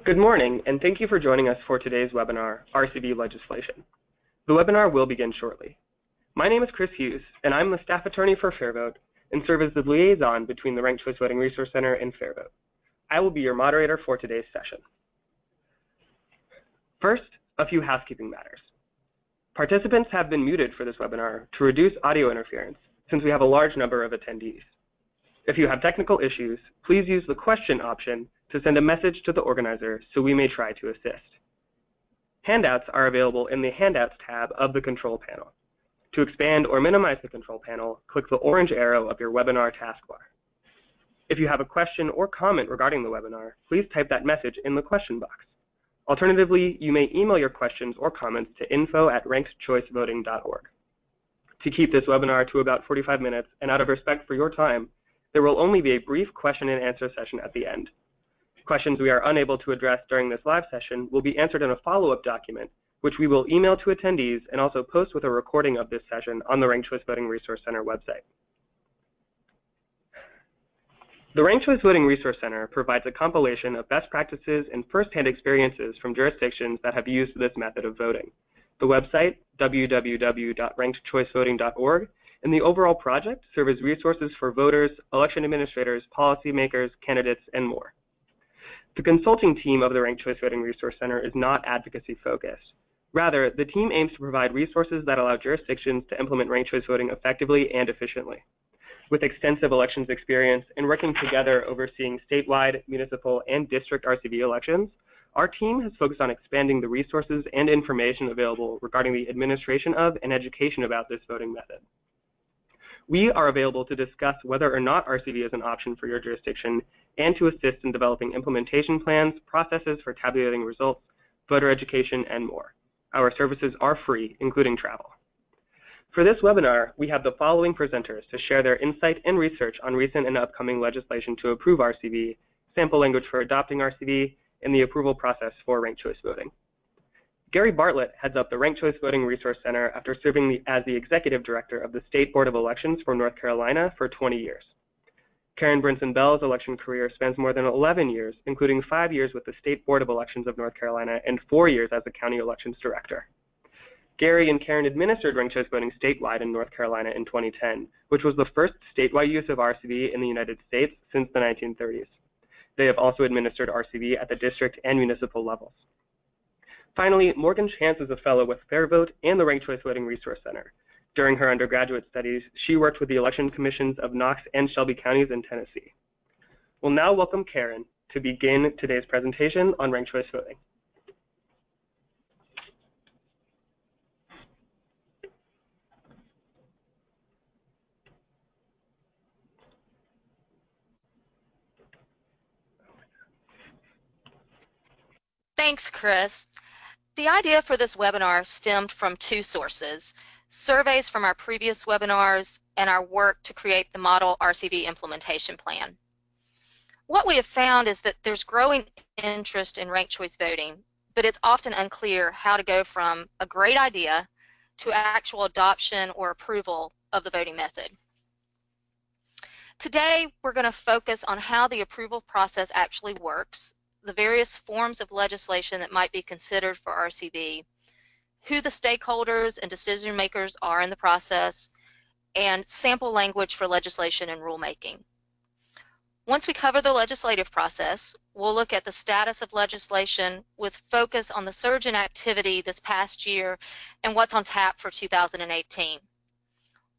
Good morning, and thank you for joining us for today's webinar, RCV Legislation. The webinar will begin shortly. My name is Chris Hughes, and I'm the staff attorney for FairVote and serve as the liaison between the Ranked Choice Voting Resource Center and FairVote. I will be your moderator for today's session. First, a few housekeeping matters. Participants have been muted for this webinar to reduce audio interference since we have a large number of attendees. If you have technical issues, please use the question option to send a message to the organizer so we may try to assist. Handouts are available in the Handouts tab of the control panel. To expand or minimize the control panel, click the orange arrow of your webinar taskbar. If you have a question or comment regarding the webinar, please type that message in the question box. Alternatively, you may email your questions or comments to info@rankedchoicevoting.org. To keep this webinar to about 45 minutes and out of respect for your time, there will only be a brief question and answer session at the end. Questions we are unable to address during this live session will be answered in a follow-up document, which we will email to attendees and also post with a recording of this session on the Ranked Choice Voting Resource Center website. The Ranked Choice Voting Resource Center provides a compilation of best practices and first-hand experiences from jurisdictions that have used this method of voting. The website, www.rankedchoicevoting.org, and the overall project serve as resources for voters, election administrators, policymakers, candidates, and more. The consulting team of the Ranked Choice Voting Resource Center is not advocacy-focused. Rather, the team aims to provide resources that allow jurisdictions to implement ranked choice voting effectively and efficiently. With extensive elections experience and working together overseeing statewide, municipal, and district RCV elections, our team has focused on expanding the resources and information available regarding the administration of and education about this voting method. We are available to discuss whether or not RCV is an option for your jurisdiction and to assist in developing implementation plans, processes for tabulating results, voter education, and more. Our services are free, including travel. For this webinar, we have the following presenters to share their insight and research on recent and upcoming legislation to approve RCV, sample language for adopting RCV, and the approval process for ranked choice voting. Gary Bartlett heads up the Ranked Choice Voting Resource Center after serving as the Executive Director of the State Board of Elections for North Carolina for 20 years. Karen Brinson-Bell's election career spans more than 11 years, including 5 years with the State Board of Elections of North Carolina and 4 years as the County Elections Director. Gary and Karen administered ranked choice voting statewide in North Carolina in 2010, which was the first statewide use of RCV in the United States since the 1930s. They have also administered RCV at the district and municipal levels. Finally, Morgan Chance is a fellow with FairVote and the Ranked Choice Voting Resource Center. During her undergraduate studies, she worked with the election commissions of Knox and Shelby counties in Tennessee. We'll now welcome Karen to begin today's presentation on ranked choice voting. Thanks, Chris. The idea for this webinar stemmed from two sources: surveys from our previous webinars and our work to create the model RCV implementation plan. What we have found is that there's growing interest in ranked choice voting, but it's often unclear how to go from a great idea to actual adoption or approval of the voting method. Today, we're going to focus on how the approval process actually works, the various forms of legislation that might be considered for RCV, who the stakeholders and decision makers are in the process, and sample language for legislation and rulemaking. Once we cover the legislative process, we'll look at the status of legislation with focus on the surge in activity this past year and what's on tap for 2018.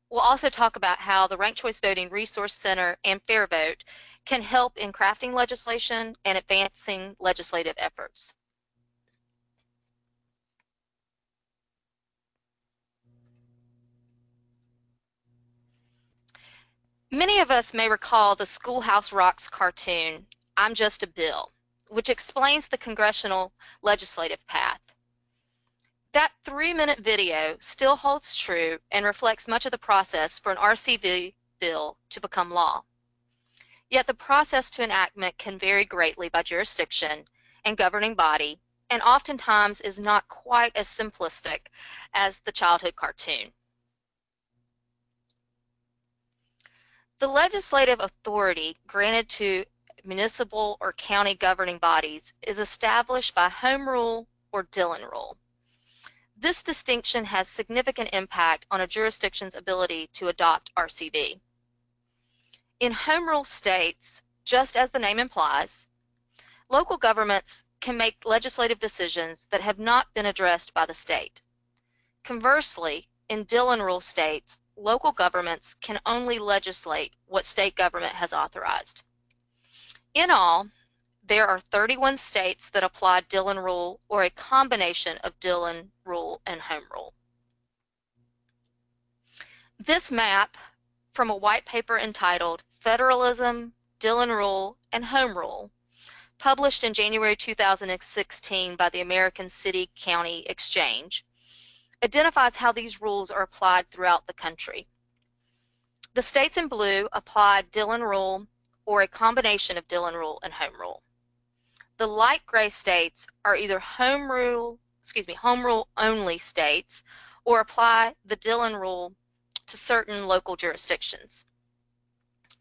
We'll also talk about how the Ranked Choice Voting Resource Center and FairVote can help in crafting legislation and advancing legislative efforts. Many of us may recall the Schoolhouse Rocks cartoon, "I'm Just a Bill," which explains the congressional legislative path. That 3-minute video still holds true and reflects much of the process for an RCV bill to become law. Yet the process to enactment can vary greatly by jurisdiction and governing body, and oftentimes is not quite as simplistic as the childhood cartoon. The legislative authority granted to municipal or county governing bodies is established by Home Rule or Dillon Rule. This distinction has significant impact on a jurisdiction's ability to adopt RCV. In Home Rule states, just as the name implies, local governments can make legislative decisions that have not been addressed by the state. Conversely, in Dillon Rule states, local governments can only legislate what state government has authorized. In all, there are 31 states that apply Dillon Rule or a combination of Dillon Rule and Home Rule. This map from a white paper entitled Federalism, Dillon Rule, and Home Rule, published in January 2016 by the American City County Exchange, identifies how these rules are applied throughout the country. The states in blue apply Dillon Rule or a combination of Dillon Rule and Home Rule. The light gray states are either Home Rule only states or apply the Dillon Rule to certain local jurisdictions.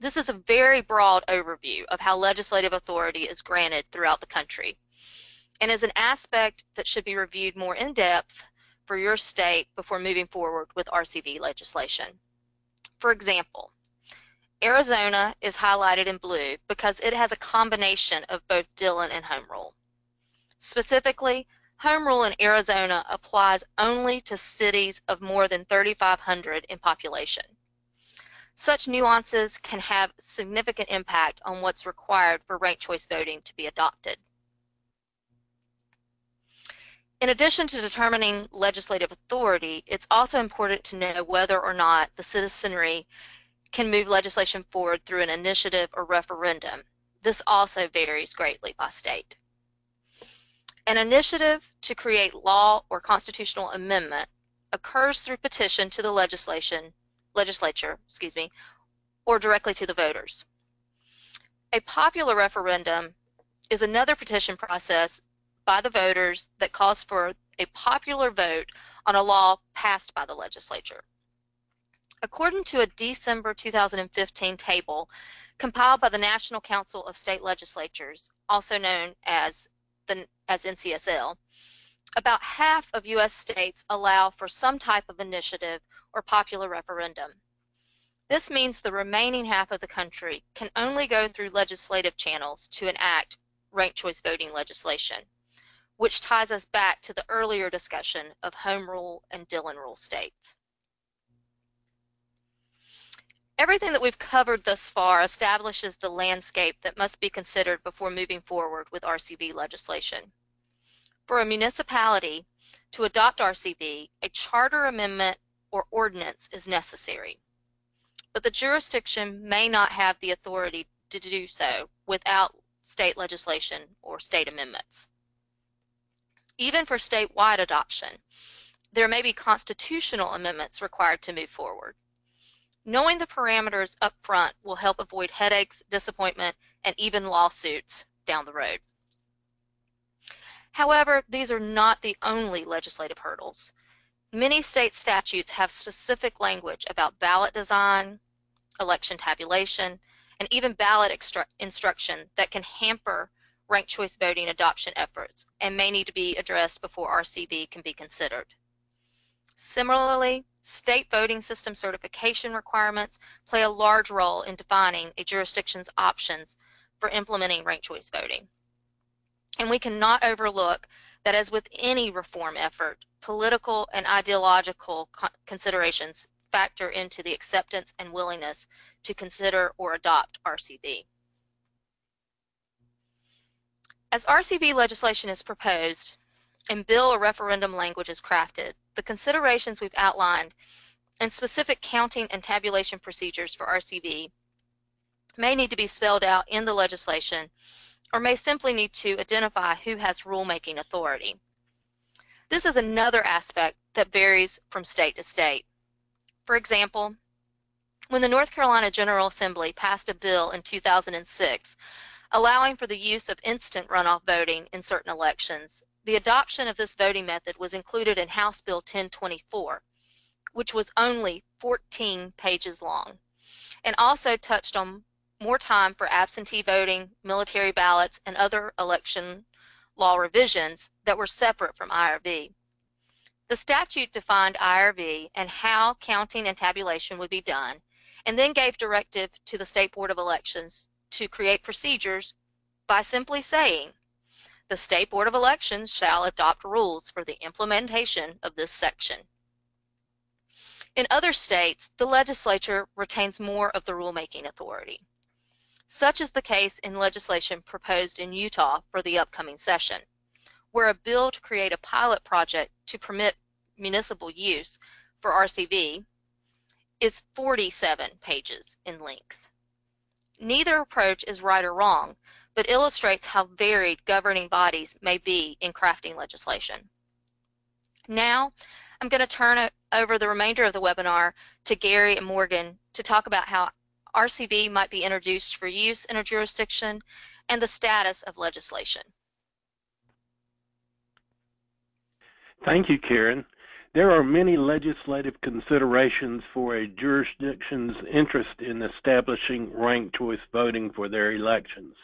This is a very broad overview of how legislative authority is granted throughout the country and is an aspect that should be reviewed more in depth for your state before moving forward with RCV legislation. For example, Arizona is highlighted in blue because it has a combination of both Dillon and Home Rule. Specifically, Home Rule in Arizona applies only to cities of more than 3,500 in population. Such nuances can have significant impact on what's required for ranked choice voting to be adopted. In addition to determining legislative authority, it's also important to know whether or not the citizenry can move legislation forward through an initiative or referendum. This also varies greatly by state. An initiative to create law or constitutional amendment occurs through petition to the legislature, or directly to the voters. A popular referendum is another petition process by the voters that calls for a popular vote on a law passed by the legislature. According to a December 2015 table compiled by the National Council of State Legislatures, also known as NCSL, about half of U.S. states allow for some type of initiative or popular referendum. This means the remaining half of the country can only go through legislative channels to enact ranked choice voting legislation, which ties us back to the earlier discussion of Home Rule and Dillon Rule states. Everything that we've covered thus far establishes the landscape that must be considered before moving forward with RCV legislation. For a municipality to adopt RCV, a charter amendment or ordinance is necessary, but the jurisdiction may not have the authority to do so without state legislation or state amendments. Even for statewide adoption, there may be constitutional amendments required to move forward. Knowing the parameters up front will help avoid headaches, disappointment, and even lawsuits down the road. However, these are not the only legislative hurdles. Many state statutes have specific language about ballot design, election tabulation, and even ballot instruction that can hamper ranked choice voting adoption efforts and may need to be addressed before RCV can be considered. Similarly, state voting system certification requirements play a large role in defining a jurisdiction's options for implementing ranked choice voting. And we cannot overlook that, as with any reform effort, political and ideological considerations factor into the acceptance and willingness to consider or adopt RCV. As RCV legislation is proposed and bill or referendum language is crafted, the considerations we've outlined and specific counting and tabulation procedures for RCV may need to be spelled out in the legislation or may simply need to identify who has rulemaking authority. This is another aspect that varies from state to state. For example, when the North Carolina General Assembly passed a bill in 2006 allowing for the use of instant runoff voting in certain elections, the adoption of this voting method was included in House Bill 1024, which was only 14 pages long, and also touched on more time for absentee voting, military ballots, and other election law revisions that were separate from IRV. The statute defined IRV and how counting and tabulation would be done, and then gave directive to the State Board of Elections to create procedures by simply saying, the State Board of Elections shall adopt rules for the implementation of this section. In other states, the legislature retains more of the rulemaking authority. Such is the case in legislation proposed in Utah for the upcoming session, where a bill to create a pilot project to permit municipal use for RCV is 47 pages in length. Neither approach is right or wrong, but illustrates how varied governing bodies may be in crafting legislation. Now, I'm going to turn over the remainder of the webinar to Gary and Morgan to talk about how RCV might be introduced for use in a jurisdiction and the status of legislation. Thank you, Karen. There are many legislative considerations for a jurisdiction's interest in establishing ranked choice voting for their elections.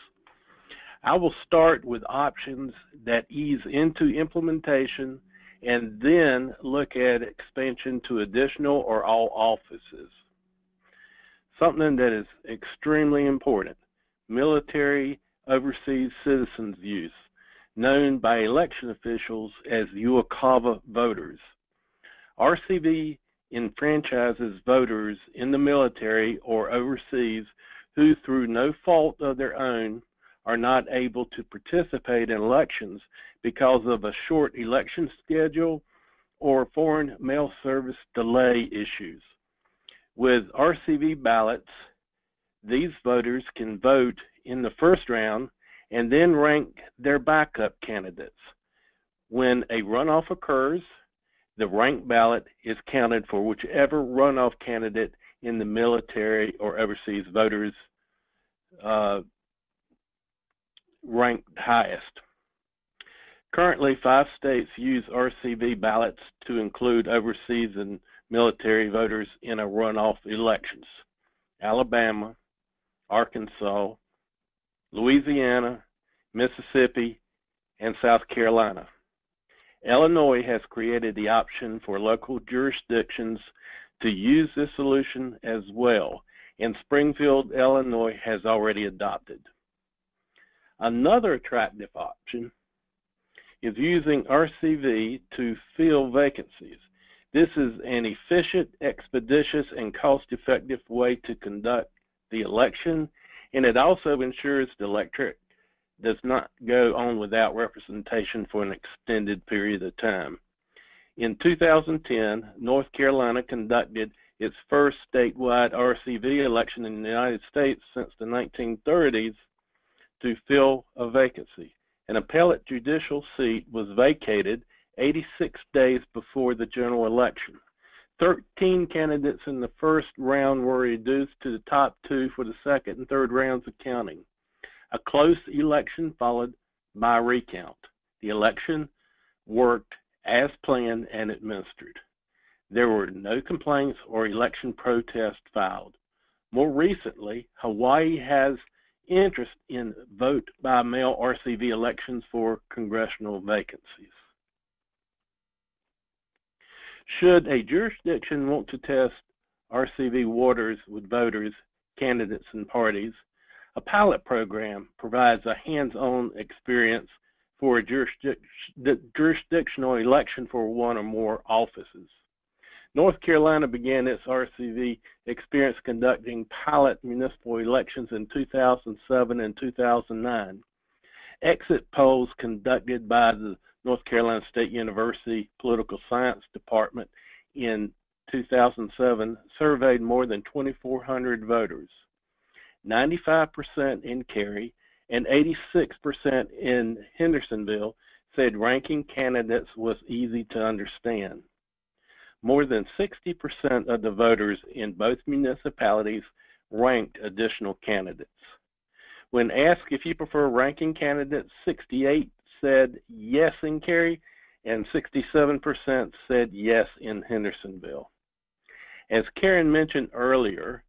I will start with options that ease into implementation and then look at expansion to additional or all offices. Something that is extremely important, military overseas citizens use, known by election officials as UOCAVA voters. RCV enfranchises voters in the military or overseas who, through no fault of their own, are not able to participate in elections because of a short election schedule or foreign mail service delay issues. With RCV ballots, these voters can vote in the first round and then rank their backup candidates. When a runoff occurs, the ranked ballot is counted for whichever runoff candidate in the military or overseas voters ranked highest. Currently, 5 states use RCV ballots to include overseas and military voters in a runoff elections: Alabama, Arkansas, Louisiana, Mississippi, and South Carolina. Illinois has created the option for local jurisdictions to use this solution as well, and Springfield, Illinois has already adopted. Another attractive option is using RCV to fill vacancies. This is an efficient, expeditious, and cost-effective way to conduct the election, and it also ensures the electorate does not go on without representation for an extended period of time. In 2010, North Carolina conducted its first statewide RCV election in the United States since the 1930s to fill a vacancy. An appellate judicial seat was vacated 86 days before the general election. 13 candidates in the first round were reduced to the top 2 for the second and third rounds of counting. A close election followed by a recount. The election worked as planned and administered. There were no complaints or election protests filed. More recently, Hawaii has interest in vote-by-mail RCV elections for congressional vacancies. Should a jurisdiction want to test RCV waters with voters, candidates, and parties, a pilot program provides a hands-on experience for a jurisdictional election for one or more offices. North Carolina began its RCV experience conducting pilot municipal elections in 2007 and 2009. Exit polls conducted by the North Carolina State University Political Science Department in 2007 surveyed more than 2,400 voters. 95% in Cary and 86% in Hendersonville said ranking candidates was easy to understand. More than 60% of the voters in both municipalities ranked additional candidates. When asked if you prefer ranking candidates, 68% said yes in Cary and 67% said yes in Hendersonville. As Karen mentioned earlier,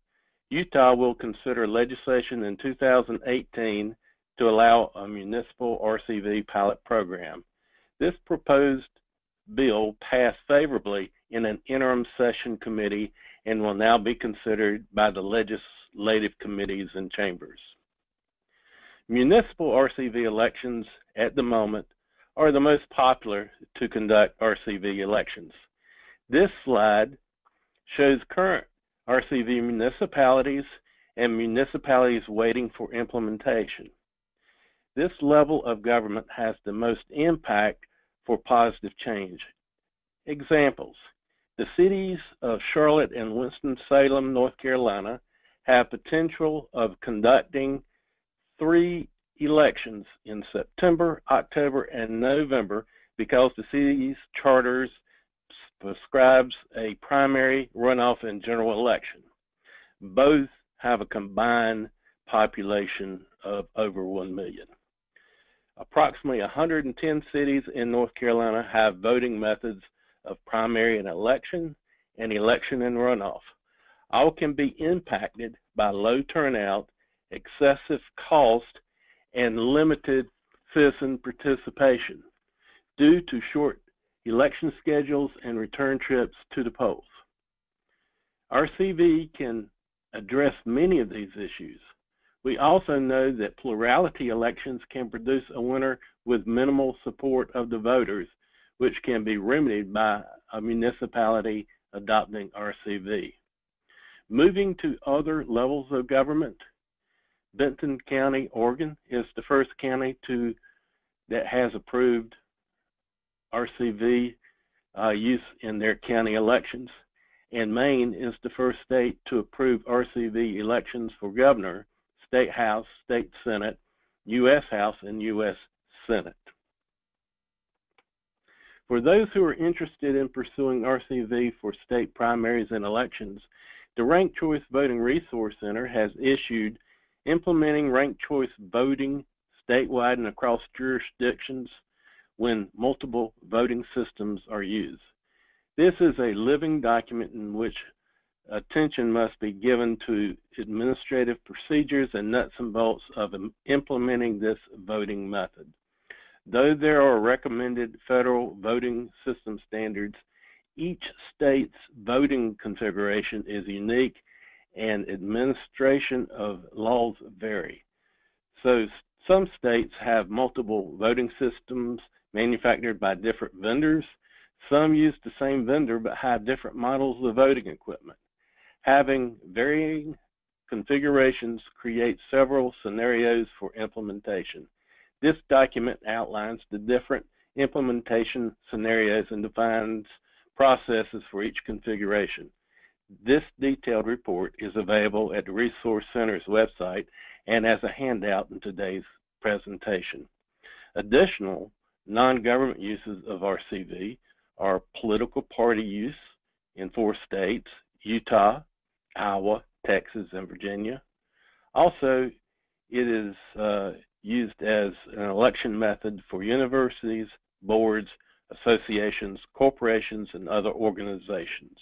Utah will consider legislation in 2018 to allow a municipal RCV pilot program. This proposed bill passed favorably in an interim session committee and will now be considered by the legislative committees and chambers. Municipal RCV elections at the moment are the most popular to conduct RCV elections. This slide shows current RCV municipalities and municipalities waiting for implementation. This level of government has the most impact for positive change. Examples: the cities of Charlotte and Winston-Salem, North Carolina, have potential of conducting 3 elections in September, October, and November because the city's charters prescribes a primary, runoff, and general election. Both have a combined population of over 1 million. Approximately 110 cities in North Carolina have voting methods of primary and election and election and runoff. All can be impacted by low turnout, excessive cost, and limited citizen participation due to short election schedules and return trips to the polls. RCV can address many of these issues. We also know that plurality elections can produce a winner with minimal support of the voters, which can be remedied by a municipality adopting RCV. Moving to other levels of government, Benton County, Oregon is the first county that has approved RCV use in their county elections, and Maine is the first state to approve RCV elections for governor, state house, state senate, U.S. House, and U.S. Senate. For those who are interested in pursuing RCV for state primaries and elections, the Ranked Choice Voting Resource Center has issued Implementing Ranked Choice Voting Statewide and Across Jurisdictions when Multiple Voting Systems Are Used. This is a living document in which attention must be given to administrative procedures and nuts and bolts of implementing this voting method. Though there are recommended federal voting system standards, each state's voting configuration is unique and administration of laws vary. So some states have multiple voting systems manufactured by different vendors. Some use the same vendor but have different models of voting equipment. Having varying configurations creates several scenarios for implementation. This document outlines the different implementation scenarios and defines processes for each configuration. This detailed report is available at the Resource Center's website and as a handout in today's presentation. Additional non-government uses of RCV are political party use in 4 states, Utah, Iowa, Texas, and Virginia. Also, it is used as an election method for universities, boards, associations, corporations, and other organizations.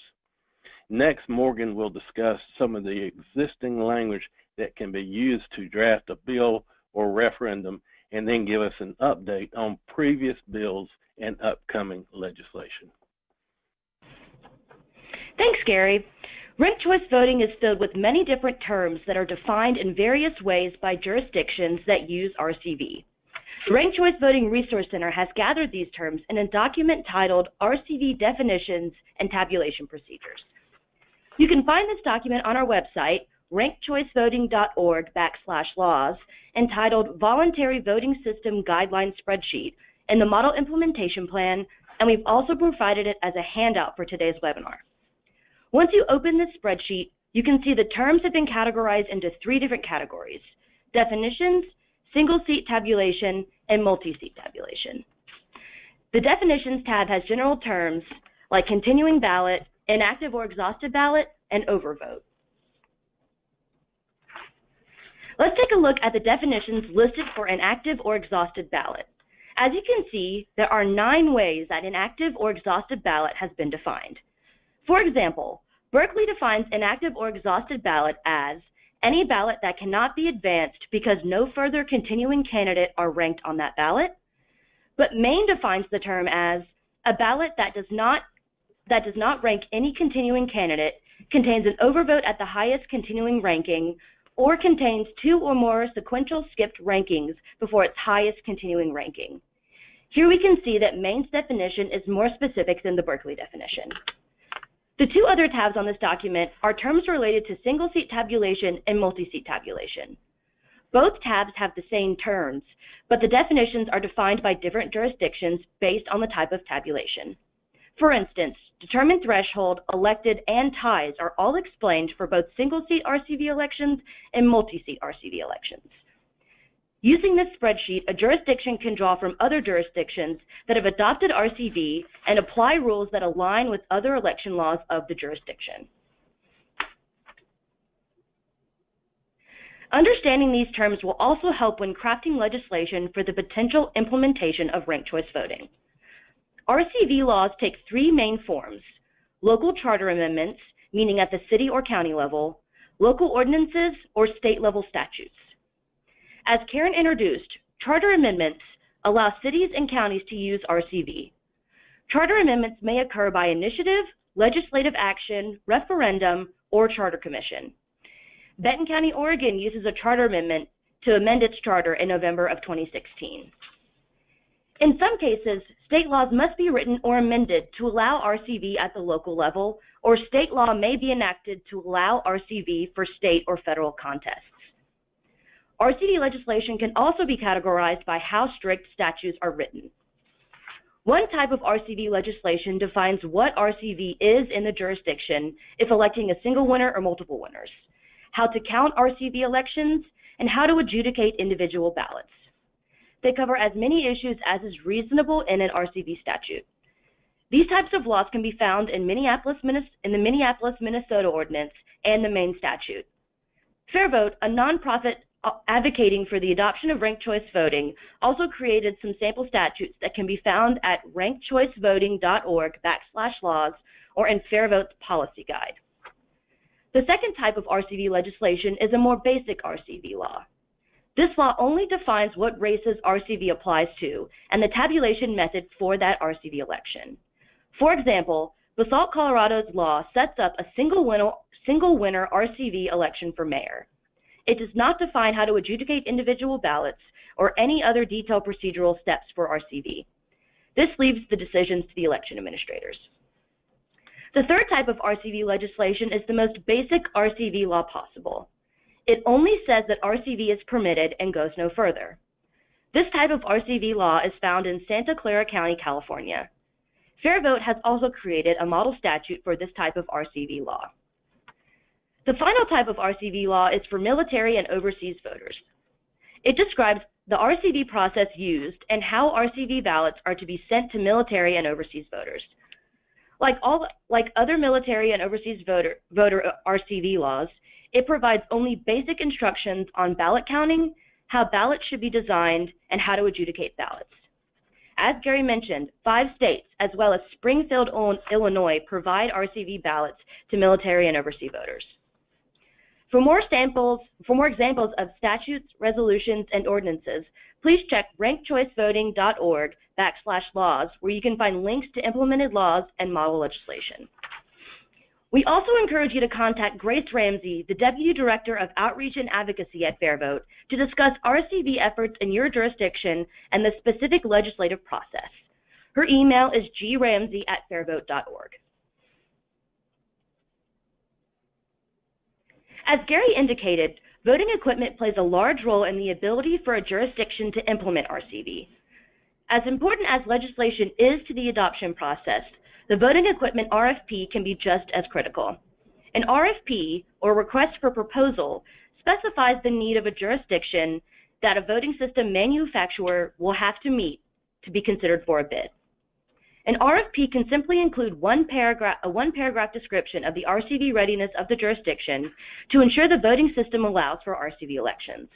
Next, Morgan will discuss some of the existing language that can be used to draft a bill or referendum, and then give us an update on previous bills and upcoming legislation. Thanks, Gary. Ranked choice voting is filled with many different terms that are defined in various ways by jurisdictions that use RCV. The Ranked Choice Voting Resource Center has gathered these terms in a document titled RCV Definitions and Tabulation Procedures. You can find this document on our website, rankedchoicevoting.org/laws, entitled Voluntary Voting System Guideline Spreadsheet in the Model Implementation Plan, and we've also provided it as a handout for today's webinar. Once you open this spreadsheet, you can see the terms have been categorized into 3 different categories: definitions, single-seat tabulation, and multi-seat tabulation. The definitions tab has general terms like continuing ballot, inactive or exhausted ballot, and overvote. Let's take a look at the definitions listed for inactive or exhausted ballot. As you can see, there are 9 ways that inactive or exhausted ballot has been defined. For example, Berkeley defines inactive or exhausted ballot as any ballot that cannot be advanced because no further continuing candidate are ranked on that ballot. But Maine defines the term as a ballot that does not rank any continuing candidate, contains an overvote at the highest continuing ranking, or contains two or more sequential skipped rankings before its highest continuing ranking. Here we can see that Maine's definition is more specific than the Berkeley definition. The two other tabs on this document are terms related to single-seat tabulation and multi-seat tabulation. Both tabs have the same terms, but the definitions are defined by different jurisdictions based on the type of tabulation. For instance, determined threshold, elected, and ties are all explained for both single-seat RCV elections and multi-seat RCV elections. Using this spreadsheet, a jurisdiction can draw from other jurisdictions that have adopted RCV and apply rules that align with other election laws of the jurisdiction. Understanding these terms will also help when crafting legislation for the potential implementation of ranked choice voting. RCV laws take three main forms: local charter amendments, meaning at the city or county level, local ordinances, or state-level statutes. As Karen introduced, charter amendments allow cities and counties to use RCV. Charter amendments may occur by initiative, legislative action, referendum, or charter commission. Benton County, Oregon uses a charter amendment to amend its charter in November of 2016. In some cases, state laws must be written or amended to allow RCV at the local level, or state law may be enacted to allow RCV for state or federal contests. RCV legislation can also be categorized by how strict statutes are written. One type of RCV legislation defines what RCV is in the jurisdiction if electing a single winner or multiple winners, how to count RCV elections, and how to adjudicate individual ballots. They cover as many issues as is reasonable in an RCV statute. These types of laws can be found in the Minneapolis, Minnesota ordinance and the Maine statute. Fair Vote, a nonprofit advocating for the adoption of ranked choice voting, also created some sample statutes that can be found at rankedchoicevoting.org/laws or in Fair Vote's policy guide. The second type of RCV legislation is a more basic RCV law. This law only defines what races RCV applies to and the tabulation method for that RCV election. For example, Basalt, Colorado's law sets up a single winner RCV election for mayor. It does not define how to adjudicate individual ballots or any other detailed procedural steps for RCV. This leaves the decisions to the election administrators. The third type of RCV legislation is the most basic RCV law possible. It only says that RCV is permitted and goes no further. This type of RCV law is found in Santa Clara County, California. Fair Vote has also created a model statute for this type of RCV law. The final type of RCV law is for military and overseas voters. It describes the RCV process used and how RCV ballots are to be sent to military and overseas voters. Like other military and overseas voter RCV laws, it provides only basic instructions on ballot counting, how ballots should be designed, and how to adjudicate ballots. As Gary mentioned, 5 states, as well as Springfield, Illinois, provide RCV ballots to military and overseas voters. For more examples of statutes, resolutions, and ordinances, please check rankedchoicevoting.org/laws, where you can find links to implemented laws and model legislation. We also encourage you to contact Grace Ramsey, the Deputy Director of Outreach and Advocacy at Fair Vote, to discuss RCV efforts in your jurisdiction and the specific legislative process. Her email is gramsey@fairvote.org. As Gary indicated, voting equipment plays a large role in the ability for a jurisdiction to implement RCV. As important as legislation is to the adoption process, the voting equipment RFP can be just as critical. An RFP, or request for proposal, specifies the need of a jurisdiction that a voting system manufacturer will have to meet to be considered for a bid. An RFP can simply include a one-paragraph description of the RCV readiness of the jurisdiction to ensure the voting system allows for RCV elections.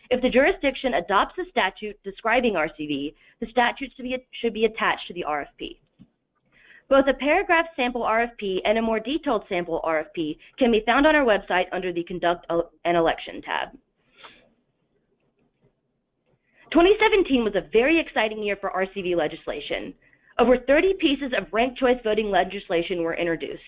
If the jurisdiction adopts a statute describing RCV, the statute should be attached to the RFP. Both a paragraph sample RFP and a more detailed sample RFP can be found on our website under the Conduct an Election tab. 2017 was a very exciting year for RCV legislation. Over 30 pieces of ranked choice voting legislation were introduced.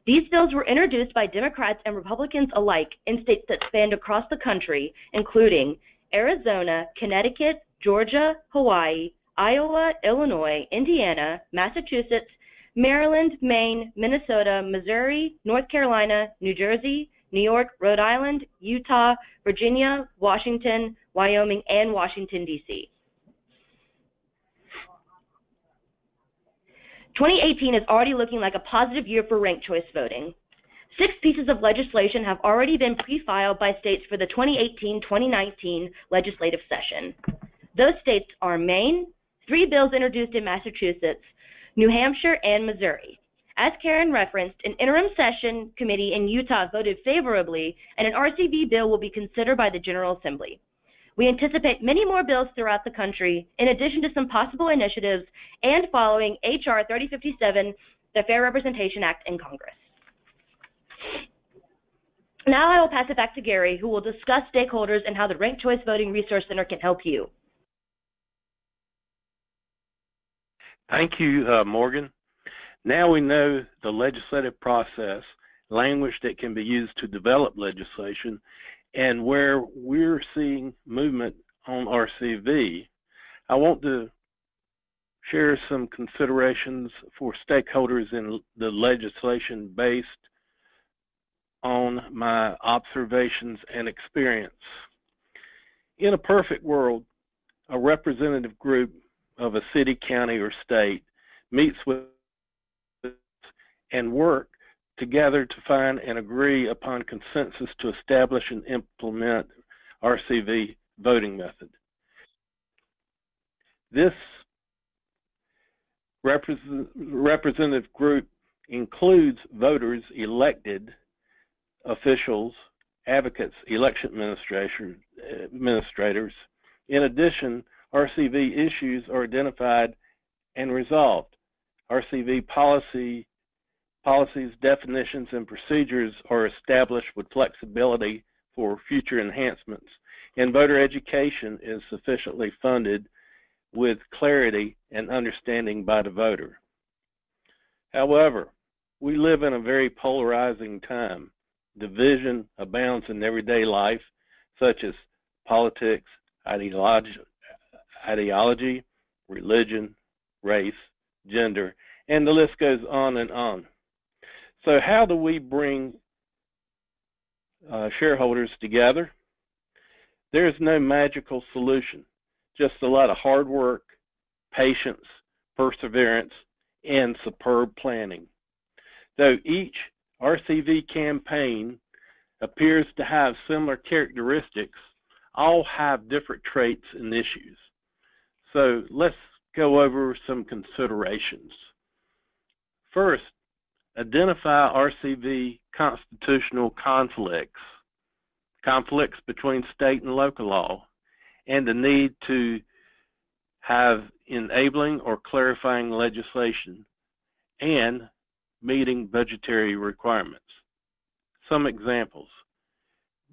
These bills were introduced by Democrats and Republicans alike in states that spanned across the country, including Arizona, Connecticut, Georgia, Hawaii, Iowa, Illinois, Indiana, Massachusetts, Maryland, Maine, Minnesota, Missouri, North Carolina, New Jersey, New York, Rhode Island, Utah, Virginia, Washington, Wyoming, and Washington, D.C. 2018 is already looking like a positive year for ranked choice voting. 6 pieces of legislation have already been pre-filed by states for the 2018-2019 legislative session. Those states are Maine, 3 bills introduced in Massachusetts, New Hampshire, and Missouri. As Karen referenced, an interim session committee in Utah voted favorably, and an RCV bill will be considered by the General Assembly. We anticipate many more bills throughout the country, in addition to some possible initiatives and following H.R. 3057, the Fair Representation Act in Congress. Now I will pass it back to Gary, who will discuss stakeholders and how the Ranked Choice Voting Resource Center can help you. Thank you, Morgan. Now we know the legislative process, language that can be used to develop legislation, and where we're seeing movement on RCV. I want to share some considerations for stakeholders in the legislation based on my observations and experience. In a perfect world, a representative group of a city, county, or state meets with and work together to find and agree upon consensus to establish and implement RCV voting method. This representative group includes voters, elected officials, advocates, election administrators. In addition, RCV issues are identified and resolved. RCV policies, definitions, and procedures are established with flexibility for future enhancements, and voter education is sufficiently funded with clarity and understanding by the voter. However, we live in a very polarizing time. Division abounds in everyday life, such as politics, ideology, religion, race, gender, and the list goes on and on. So how do we bring shareholders together? There's no magical solution, just a lot of hard work, patience, perseverance, and superb planning. Though each RCV campaign appears to have similar characteristics, all have different traits and issues. So let's go over some considerations. First, identify RCV constitutional conflicts between state and local law, and the need to have enabling or clarifying legislation and meeting budgetary requirements. Some examples.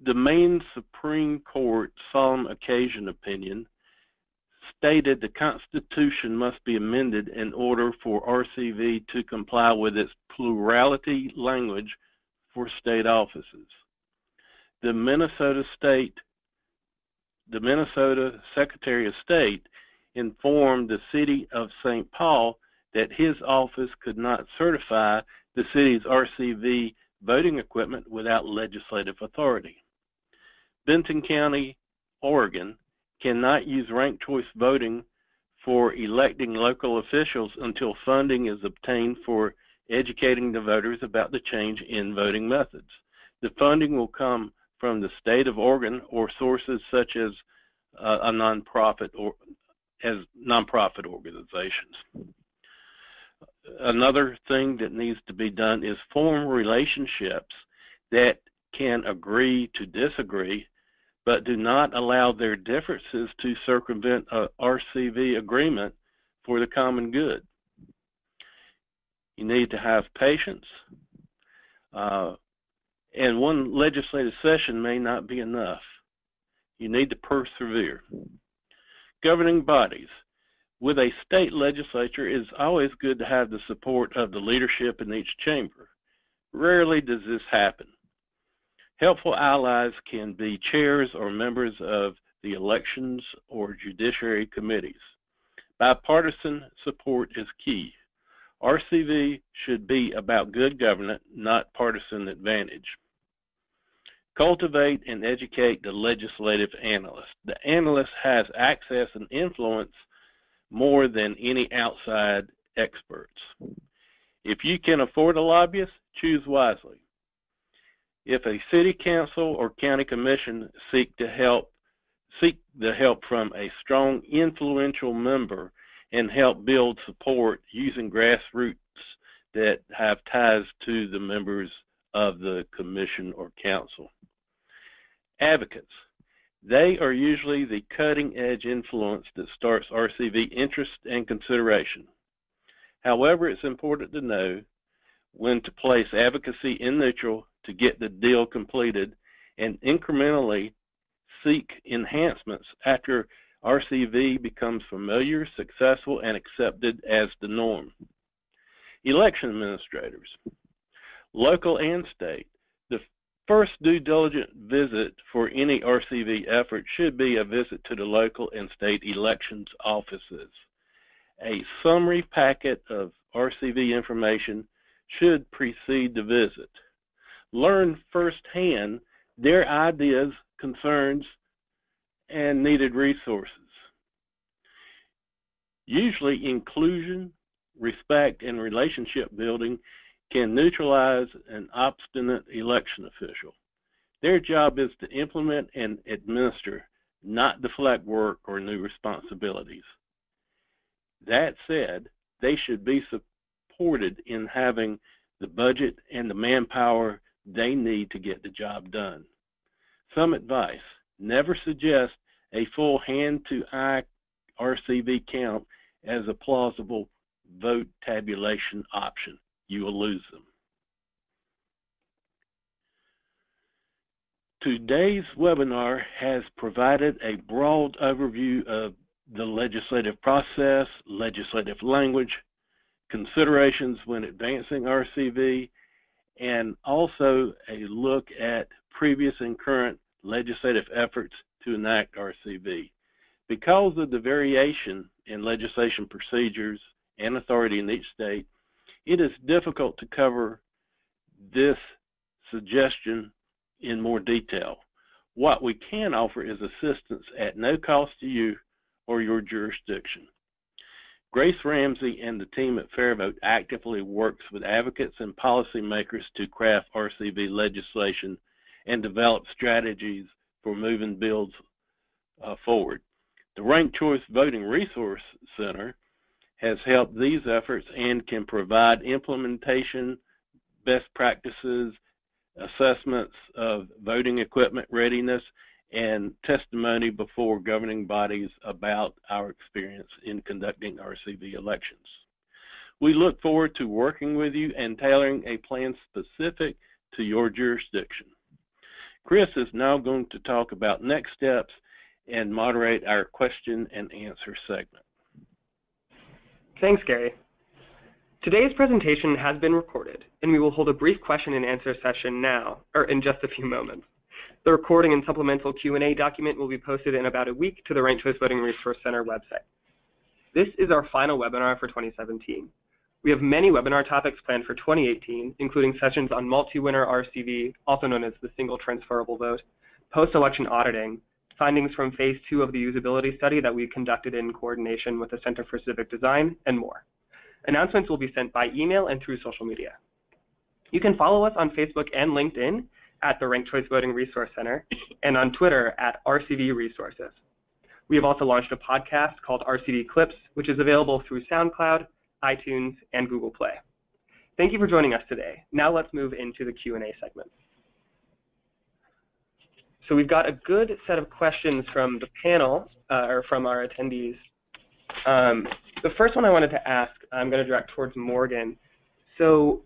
The Maine Supreme Court solemn occasion opinion stated the Constitution must be amended in order for RCV to comply with its plurality language for state offices. The Minnesota Secretary of State informed the city of St. Paul that his office could not certify the city's RCV voting equipment without legislative authority. Benton County, Oregon, cannot use ranked choice voting for electing local officials until funding is obtained for educating the voters about the change in voting methods. The funding will come from the state of Oregon or sources such as nonprofit organizations. Another thing that needs to be done is form relationships that can agree to disagree, but do not allow their differences to circumvent a RCV agreement for the common good. You need to have patience, and one legislative session may not be enough. You need to persevere. Governing bodies. With a state legislature, it is always good to have the support of the leadership in each chamber. Rarely does this happen. Helpful allies can be chairs or members of the elections or judiciary committees. Bipartisan support is key. RCV should be about good governance, not partisan advantage. Cultivate and educate the legislative analyst. The analyst has access and influence more than any outside experts. If you can afford a lobbyist, choose wisely. If a city council or county commission seek the help from a strong, influential member and help build support using grassroots that have ties to the members of the commission or council. Advocates. They are usually the cutting-edge influence that starts RCV interest and consideration. However, it's important to know when to place advocacy in neutral to get the deal completed and incrementally seek enhancements after RCV becomes familiar, successful, and accepted as the norm. Election administrators, local and state. The first due diligent visit for any RCV effort should be a visit to the local and state elections offices. A summary packet of RCV information should precede the visit. Learn firsthand their ideas, concerns, and needed resources. Usually inclusion, respect, and relationship building can neutralize an obstinate election official. Their job is to implement and administer, not deflect work or new responsibilities. That said, they should be supported in having the budget and the manpower they need to get the job done. Some advice: never suggest a full hand-to-eye RCV count as a plausible vote tabulation option. You will lose them. Today's webinar has provided a broad overview of the legislative process, legislative language, considerations when advancing RCV, and also a look at previous and current legislative efforts to enact RCV. Because of the variation in legislation procedures and authority in each state, it is difficult to cover this suggestion in more detail. What we can offer is assistance at no cost to you or your jurisdiction. Grace Ramsey and the team at FairVote actively works with advocates and policymakers to craft RCV legislation and develop strategies for moving bills forward. The Ranked Choice Voting Resource Center has helped these efforts and can provide implementation, best practices, assessments of voting equipment readiness, and testimony before governing bodies about our experience in conducting RCV elections. We look forward to working with you and tailoring a plan specific to your jurisdiction. Chris is now going to talk about next steps and moderate our question and answer segment. Thanks, Gary. Today's presentation has been recorded, and we will hold a brief question and answer session now, or in just a few moments. The recording and supplemental Q&A document will be posted in about a week to the Ranked Choice Voting Resource Center website. This is our final webinar for 2017. We have many webinar topics planned for 2018, including sessions on multi-winner RCV, also known as the single transferable vote, post-election auditing, findings from Phase 2 of the usability study that we conducted in coordination with the Center for Civic Design, and more. Announcements will be sent by email and through social media. You can follow us on Facebook and LinkedIn at the Ranked Choice Voting Resource Center and on Twitter at RCV Resources. We have also launched a podcast called RCV Clips, which is available through SoundCloud, iTunes, and Google Play. Thank you for joining us today. Now let's move into the Q&A segment. So we've got a good set of questions from the panel, or from our attendees. The first one I wanted to ask, I'm going to direct towards Morgan. So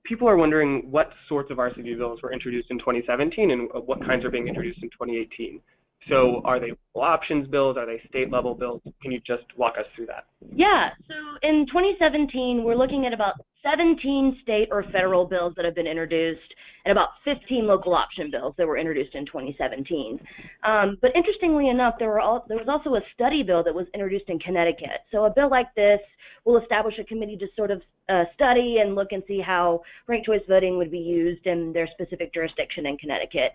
people are wondering what sorts of RCV bills were introduced in 2017 and what kinds are being introduced in 2018. So are they local options bills? Are they state level bills? Can you just walk us through that? Yeah, so in 2017, we're looking at about 17 state or federal bills that have been introduced and about 15 local option bills that were introduced in 2017. But interestingly enough, there was also a study bill that was introduced in Connecticut. So a bill like this will establish a committee to sort of study and look and see how ranked choice voting would be used in their specific jurisdiction in Connecticut.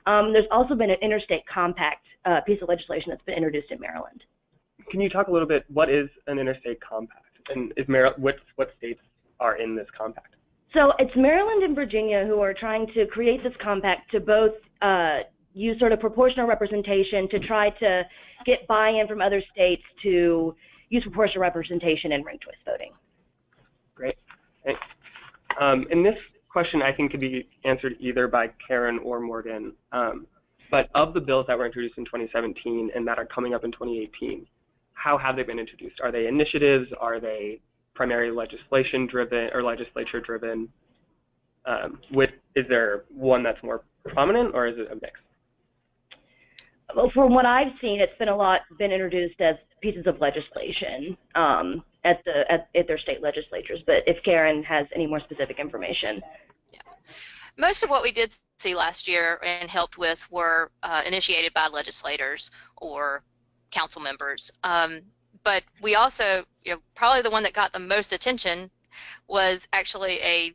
There's also been an interstate compact piece of legislation that's been introduced in Maryland. Can you talk a little bit, what is an interstate compact? And is what states are in this compact? So it's Maryland and Virginia who are trying to create this compact to both use sort of proportional representation to try to get buy-in from other states to use proportional representation in ranked choice voting. Great, thanks. And this question I think could be answered either by Karen or Morgan. But of the bills that were introduced in 2017 and that are coming up in 2018, how have they been introduced? Are they initiatives? Are they primarily legislation-driven or legislature-driven? Is there one that's more prominent, or is it a mix? Well, from what I've seen, it's been introduced as pieces of legislation at their state legislatures. But if Karen has any more specific information. Yeah. Most of what we did see last year and helped with were initiated by legislators or council members. But we also, probably the one that got the most attention was actually a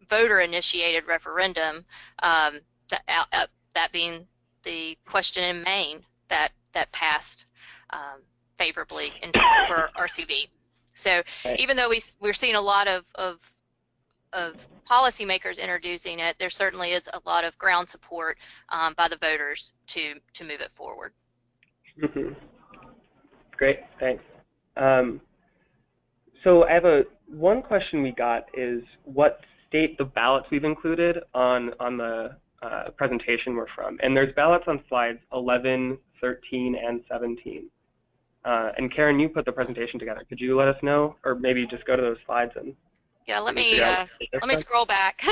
voter-initiated referendum, that being the question in Maine that passed favorably for RCV. So even though we're seeing a lot of policymakers introducing it, there certainly is a lot of ground support by the voters to move it forward. Mm-hmm. Great, thanks. So I have one question we got is what state the ballots we've included on the presentation were from. And there's ballots on slides 11, 13, and 17. And Karen, you put the presentation together. Could you let us know, or maybe just go to those slides and? Yeah, let me scroll back.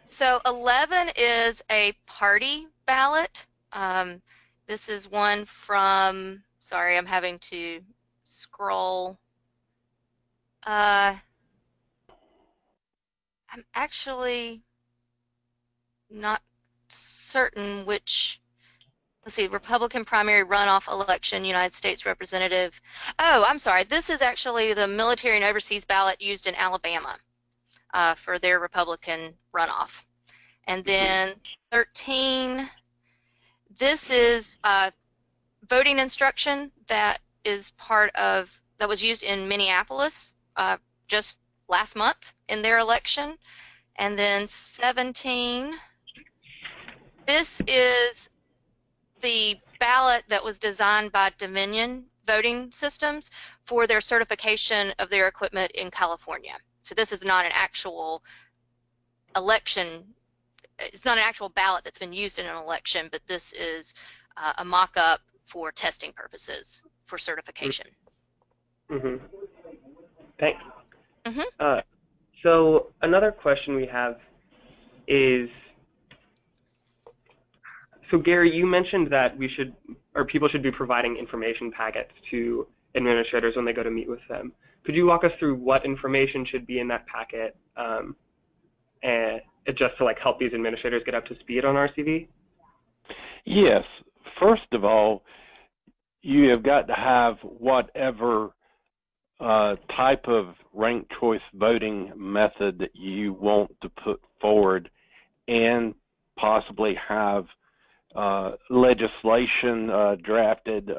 So 11 is a party ballot. This is one from, sorry, I'm having to scroll. I'm actually not certain which, let's see, Republican primary runoff election, United States Representative. Oh, I'm sorry, this is actually the military and overseas ballot used in Alabama for their Republican runoff. And then 13, this is voting instruction that is that was used in Minneapolis just last month in their election. And then 17, this is the ballot that was designed by Dominion Voting Systems for their certification of their equipment in California. So this is not an actual election, it's not an actual ballot that's been used in an election, but this is a mock-up for testing purposes for certification. Mm-hmm. Thanks. Mm-hmm. So another question we have is, so Gary, you mentioned that people should be providing information packets to administrators when they go to meet with them. Could you walk us through what information should be in that packet, and just to help these administrators get up to speed on RCV? Yes. First of all, you have got to have whatever type of ranked choice voting method that you want to put forward, and possibly have legislation drafted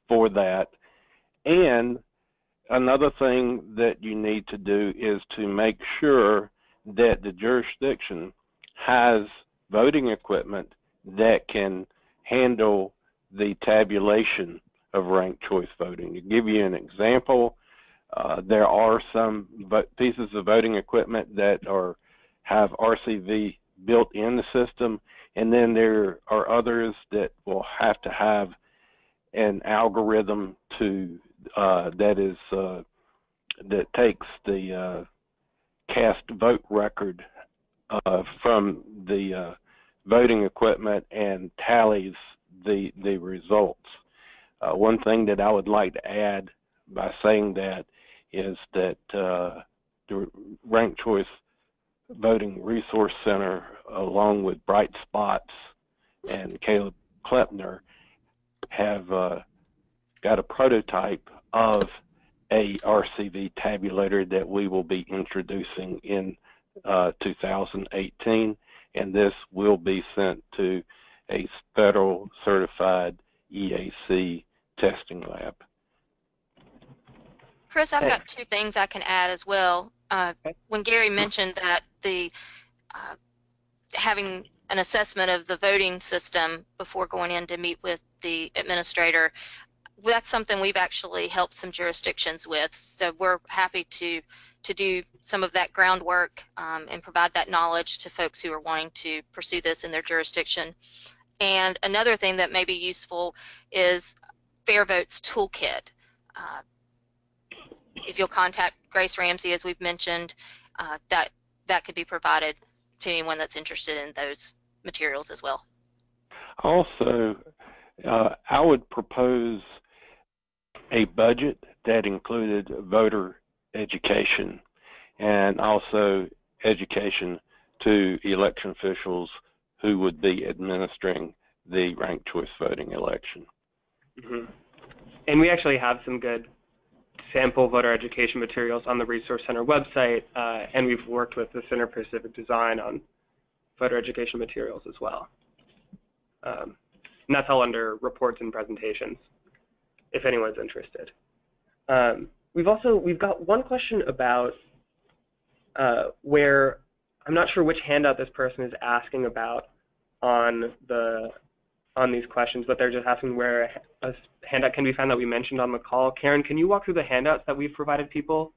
for that. And another thing that you need to do is to make sure that the jurisdiction has voting equipment that can handle the tabulation of ranked choice voting. To give you an example, there are some pieces of voting equipment that have RCV built in the system. And then there are others that will have to have an algorithm to that takes the cast vote record from the voting equipment and tallies the results. One thing that I would like to add by saying that is that the Ranked Choice Voting Resource Center, along with Bright Spots and Caleb Klepner, have got a prototype of a RCV tabulator that we will be introducing in 2018, and this will be sent to a federal certified EAC testing lab. Chris, I've got two things I can add as well. When Gary mentioned that the having an assessment of the voting system before going in to meet with the administrator, that's something we've actually helped some jurisdictions with. So we're happy to do some of that groundwork and provide that knowledge to folks who are wanting to pursue this in their jurisdiction. And another thing that may be useful is Fair Vote's toolkit. If you'll contact Grace Ramsey, as we've mentioned, that could be provided to anyone that's interested in those materials as well. Also, I would propose a budget that included voter education and also education to election officials who would be administering the ranked choice voting election. Mm-hmm. And we actually have some good sample voter education materials on the Resource Center website, and we've worked with the Center for Civic Design on voter education materials as well. And that's all under reports and presentations, if anyone's interested. We've got one question about where I'm not sure which handout this person is asking about on these questions, but they're just asking where a handout can be found that we mentioned on the call. Karen, can you walk through the handouts that we've provided people?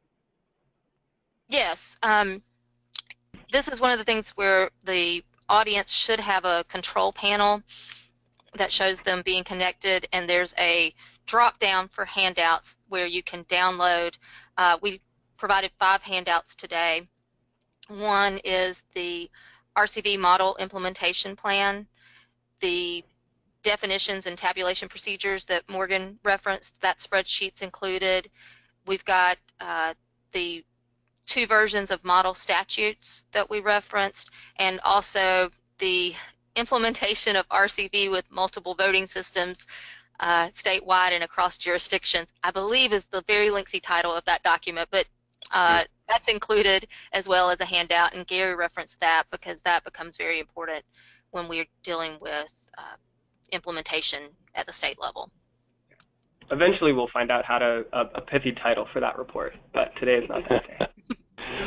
Yes. This is one of the things where the audience should have a control panel that shows them being connected, and there's a drop down for handouts where you can download. We provided 5 handouts today. One is the RCV model implementation plan, the definitions and tabulation procedures that Morgan referenced, that spreadsheet's included. We've got the 2 versions of model statutes that we referenced, and also the implementation of RCV with multiple voting systems statewide and across jurisdictions, I believe is the very lengthy title of that document, but that's included as well as a handout, and Gary referenced that because that becomes very important when we're dealing with implementation at the state level. Eventually we'll find out how to a pithy title for that report, but today is not that day.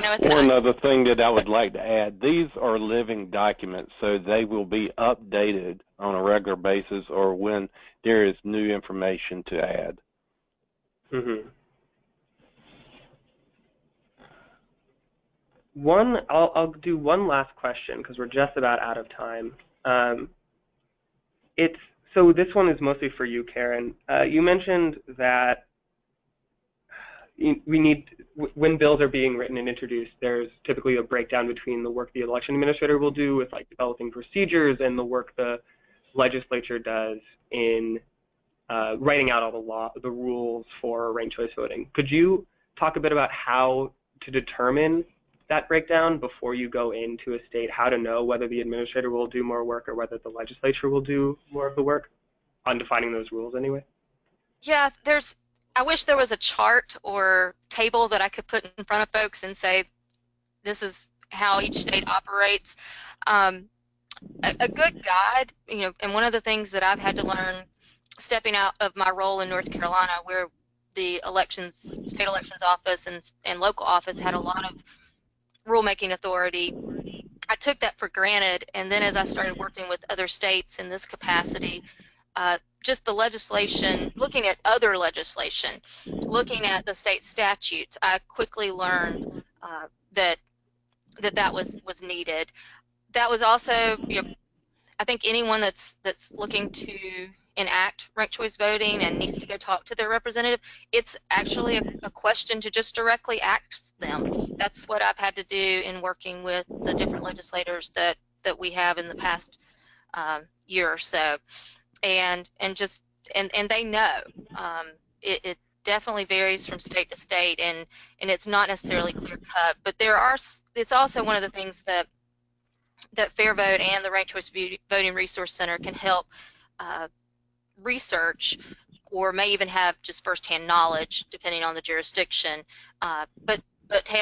No, it's One not. other thing that I would like to add, these are living documents, so they will be updated on a regular basis or when there is new information to add. Mm-hmm. I'll do one last question because we're just about out of time. So this one is mostly for you, Karen. You mentioned that we need, when bills are being written and introduced, there's typically a breakdown between the work the election administrator will do with like developing procedures and the work the legislature does in writing out all the rules for ranked choice voting. Could you talk a bit about how to determine that breakdown before you go into a state, how to know whether the administrator will do more work or whether the legislature will do more of the work on defining those rules anyway? Yeah, I wish there was a chart or table that I could put in front of folks and say, this is how each state operates. A good guide, and one of the things that I've had to learn stepping out of my role in North Carolina, where the state elections office and local office had a lot of rulemaking authority, I took that for granted, and then as I started working with other states in this capacity, just the legislation, looking at other legislation, looking at the state statutes, I quickly learned that was needed. That was also, I think anyone that's looking to enact ranked choice voting and needs to go talk to their representative, it's actually a question to just directly ask them. That's what I've had to do in working with the different legislators that we have in the past year or so, and they know. It definitely varies from state to state, and it's not necessarily clear cut. But it's also one of the things that Fair Vote and the Ranked Choice Voting Resource Center can help research, or may even have just firsthand knowledge, depending on the jurisdiction. But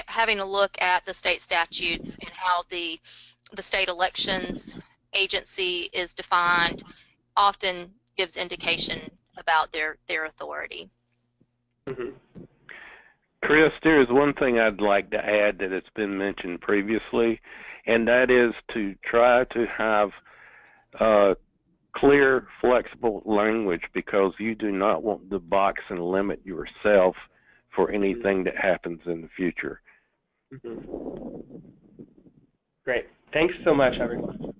having a look at the state statutes and how the state elections agency is defined often gives indication about their authority. Mm-hmm. Chris, there is one thing I'd like to add that has been mentioned previously, and that is to try to have clear, flexible language, because you do not want to box and limit yourself for anything that happens in the future. Mm-hmm. Great. Thanks so much, everyone.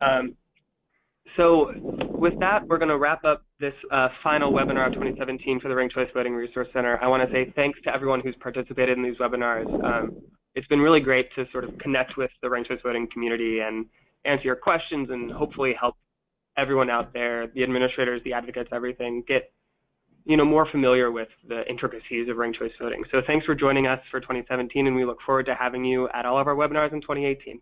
So with that, we're going to wrap up this final webinar of 2017 for the Ranked Choice Voting Resource Center. I want to say thanks to everyone who's participated in these webinars. It's been really great to sort of connect with the ranked choice voting community and answer your questions, and hopefully help everyone out there, the administrators, the advocates, everything, get more familiar with the intricacies of ranked choice voting. So thanks for joining us for 2017, and we look forward to having you at all of our webinars in 2018.